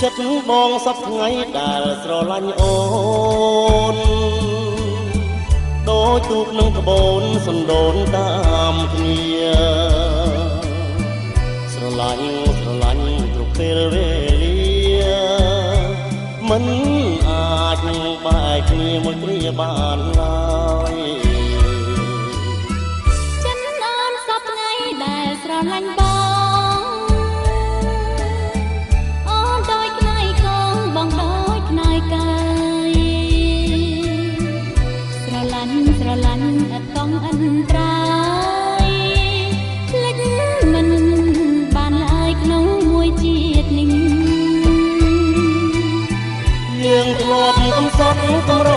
ចិត្តបងសពថ្ងៃដែលស្រឡាញ់អូនដូចទូកនឹងក្បូនសណ្ដូនតាមគ្នាស្រឡាញ់គ្រប់ពេលវេលាមិនអាចនឹងបែកគ្នាមួយគ្រាបានឡើយចិត្តអូនសពថ្ងៃដែលស្រឡាញ់បងស្រឡាញ់អត់ต้องអន្តរាយភ្លេចមិនបានឡើយក្នុងមួយជាតិនេះយើងធ្លាប់កំសត់កំរ